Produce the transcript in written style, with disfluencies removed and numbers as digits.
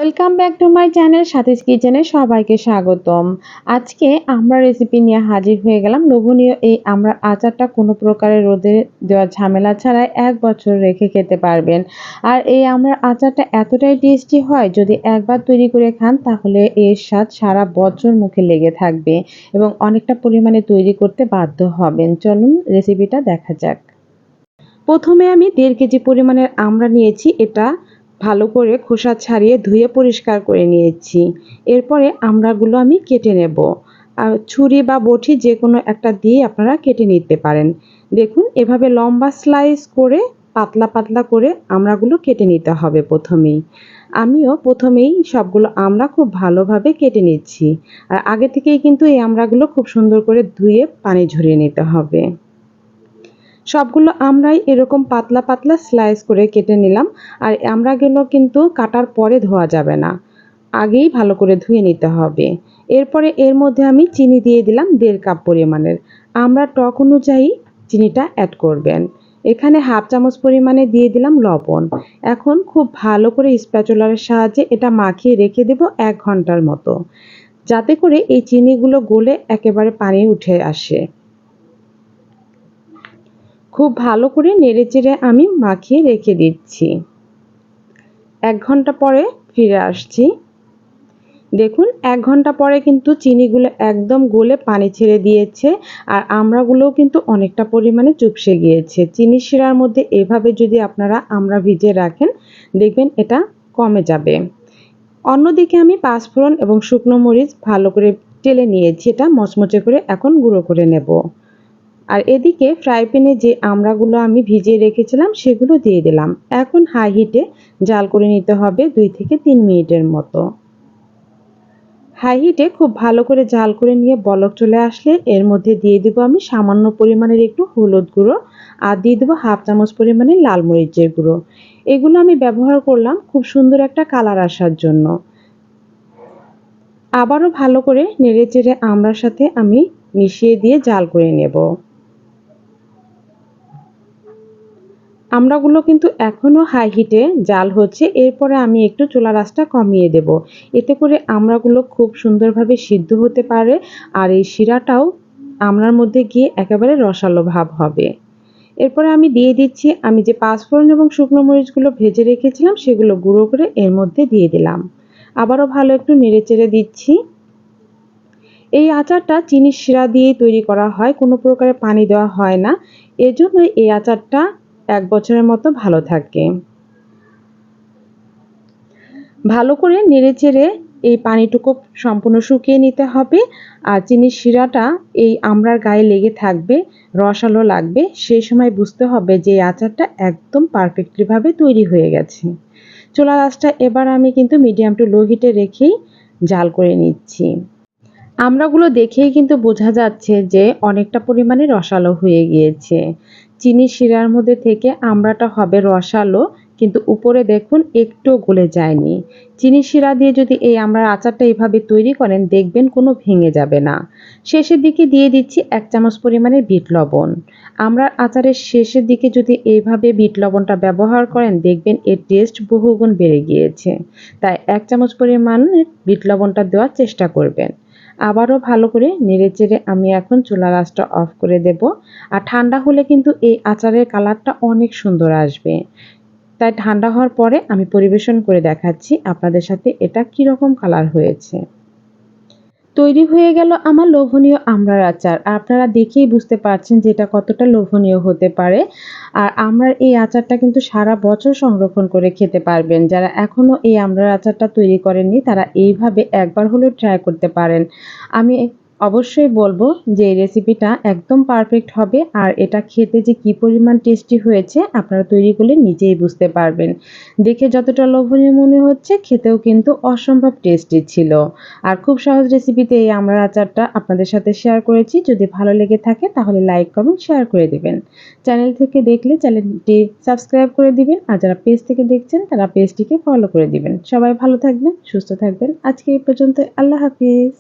Welcome back to my channel Sathi's কিচেনে সবাইকে স্বাগতম। আজকে আমরা রেসিপি নিয়ে হাজির হয়ে গেলাম। লোভনীয় এই আমড়ার আচারটা কোনো প্রকারের রোদে দেওয়া ঝামেলা ছাড়াই 1 বছর রেখে খেতে পারবেন। আর এই আমড়ার আচারটা এতটাই টেস্টি হয়, যদি একবার তৈরি করে খান তাহলে এর স্বাদ সারা বছর মুখে লেগে থাকবে এবং অনেকটা পরিমাণে তৈরি করতে বাধ্য হবেন। চলুন রেসিপিটা দেখা যাক। প্রথমে আমি 1.5 কেজি পরিমাণের আমড়া নিয়েছি। এটা ভালো করে খোসা ছাড়িয়ে ধুয়ে পরিষ্কার করে নিয়েছি। এরপরে আমড়াগুলো আমি কেটে নেব। আর ছুরি বা বটি যে কোনো একটা দিয়ে আপনারা কেটে নিতে পারেন। দেখুন এভাবে লম্বা স্লাইস করে পাতলা পাতলা করে আমড়াগুলো কেটে নিতে হবে প্রথমেই। আমিও প্রথমেই সবগুলো আমড়া খুব ভালোভাবে কেটে নিচ্ছি। আর আগে থেকেই কিন্তু এই আমড়াগুলো খুব সুন্দর করে ধুয়ে পানি ঝরিয়ে নিতে হবে। সবগুলো আমরাই এরকম পাতলা পাতলা স্লাইস করে কেটে নিলাম। আর আমড়াগুলো কিন্তু কাটার পরে ধোয়া যাবে না, আগেই ভালো করে ধুয়ে নিতে হবে। এরপরে এর মধ্যে আমি চিনি দিয়ে দিলাম 1.5 কাপ পরিমাণের। আমরা টক অনুযায়ী চিনিটা অ্যাড করবেন। এখানে 1/2 চামচ পরিমাণে দিয়ে দিলাম লবণ। এখন খুব ভালো করে স্প্যাচুলারের সাহায্যে এটা মাখিয়ে রেখে দেব 1 ঘন্টার মতো, যাতে করে এই চিনিগুলো গলে একেবারে পানি উঠে আসে। খুব ভালো করে নেড়েচেড়ে আমি মাখিয়ে রেখে দিচ্ছি। 1 ঘন্টা পরে ফিরে আসছি। দেখুন 1 ঘন্টা পরে কিন্তু চিনিগুলো একদম গলে পানি ছেড়ে দিয়েছে, আর আমড়াগুলোও কিন্তু অনেকটা পরিমাণে চুপসে গিয়েছে। চিনি শিরার মধ্যে এভাবে যদি আপনারা আমড়া ভিজিয়ে রাখেন, দেখবেন এটা কমে যাবে। অন্যদিকে আমি পাঁচফোড়ন এবং শুকনো মরিচ ভালো করে টেলে নিয়েছি, এটা মচমচে করে এখন গুঁড়ো করে নেব। আর এদিকে ফ্রাই প্যানে যে আমড়াগুলো আমি ভিজিয়ে রেখেছিলাম সেগুলো দিয়ে দিলাম। এখন হাই হিটে জাল করে নিতে হবে 2 থেকে 3 মিনিটের মতো। হাই হিটে খুব ভালো করে জাল করে নিয়ে বলক চলে আসলে এর মধ্যে দিয়ে দেবো আমি সামান্য পরিমাণের একটু হলুদ গুঁড়ো, আর দিয়ে দেবো 1/2 চামচ পরিমাণের লাল মরিচের গুঁড়ো। এগুলো আমি ব্যবহার করলাম খুব সুন্দর একটা কালার আসার জন্য। আবারও ভালো করে নেড়েচেড়ে আমড়ার সাথে আমি মিশিয়ে দিয়ে জাল করে নেব। আমড়াগুলো কিন্তু এখনও হাই হিটে জাল হচ্ছে। এরপরে আমি একটু চুলার আঁচটা কমিয়ে দেব। এতে করে আমড়াগুলো খুব সুন্দরভাবে সিদ্ধ হতে পারে, আর এই শিরাটাও আমড়ার মধ্যে গিয়ে একেবারে রসালো ভাব হবে। এরপরে আমি দিয়ে দিচ্ছি আমি যে পাঁচফোড়ন এবং শুকনো মরিচগুলো ভেজে রেখেছিলাম সেগুলো গুঁড়ো করে এর মধ্যে দিয়ে দিলাম। আবারও ভালো একটু নেড়েচেড়ে দিচ্ছি। এই আচারটা চিনির শিরা দিয়েই তৈরি করা হয়, কোনো প্রকারের পানি দেওয়া হয় না। এজন্যই এই আচারটা 1 বছরের মতো ভালো থাকে। ভালো করে নেড়েচেড়ে এই পানিটুকু সম্পূর্ণ শুকিয়ে নিতে হবে। আর চিনির শিরাটা এই আমড়ার গায়ে লেগে থাকবে, রসালো লাগবে। সেই সময় বুঝতে হবে যে এই আচারটা একদম পারফেক্টলি ভাবে তৈরি হয়ে গেছে। চুলার আঁচটা এবার আমি কিন্তু মিডিয়াম টু লো হিটে রেখেই জাল করে নিচ্ছি। আমড়াগুলো দেখেই কিন্তু বোঝা যাচ্ছে যে অনেকটা পরিমাণে রসালো হয়ে গিয়েছে। চিনি শিরার মধ্যে থেকে আমড়াটা হবে রসালো, কিন্তু উপরে দেখুন একটুও গলে যায়নি। চিনি শিরা দিয়ে যদি এই আমড়ার আচারটা এভাবে তৈরি করেন, দেখবেন কোনো ভেঙে যাবে না। শেষের দিকে দিয়ে দিচ্ছি 1 চামচ পরিমাণের বিট লবণ। আমড়ার আচারের শেষের দিকে যদি এইভাবে বিট লবণটা ব্যবহার করেন, দেখবেন এর টেস্ট বহুগুণ বেড়ে গিয়েছে। তাই 1 চামচ পরিমাণের বিট লবণটা দেওয়ার চেষ্টা করবেন। আবারও ভালো করে নেড়েচেড়ে আমি এখন চুলার আঁচটা অফ করে দেব। আর ঠান্ডা হলে কিন্তু এই আচারের কালারটা অনেক সুন্দর আসবে। তাই ঠান্ডা হওয়ার পরে আমি পরিবেশন করে দেখাচ্ছি আপনাদের সাথে এটা কীরকম কালার হয়েছে। তৈরি হয়ে গেল আমার লোভনীয় আমড়ার আচার। আপনারা দেখেই বুঝতে পারছেন যে এটা কতটা লোভনীয় হতে পারে। আর আমড়ার এই আচারটা কিন্তু সারা বছর সংরক্ষণ করে খেতে পারবেন। যারা এখনও এই আমড়ার আচারটা তৈরি করেননি তারা এইভাবে একবার হলেও ট্রাই করতে পারেন। আমি অবশ্যই বলবো যে এই রেসিপিটা একদম পারফেক্ট হবে, আর এটা খেতে যে কী পরিমাণ টেস্টি হয়েছে আপনারা তৈরি করলে নিজেই বুঝতে পারবেন। দেখে যতটা লোভনীয় মনে হচ্ছে, খেতেও কিন্তু অসম্ভব টেস্টি ছিল। আর খুব সহজ রেসিপিতে এই আমড়ার আচারটা আপনাদের সাথে শেয়ার করেছি। যদি ভালো লেগে থাকে তাহলে লাইক, কমেন্ট, শেয়ার করে দিবেন। চ্যানেল থেকে দেখলে চ্যানেলটি সাবস্ক্রাইব করে দিবেন, আর যারা পেজ থেকে দেখছেন তারা পেজটিকে ফলো করে দিবেন। সবাই ভালো থাকবেন, সুস্থ থাকবেন। আজকে এই পর্যন্ত। আল্লাহ হাফিজ।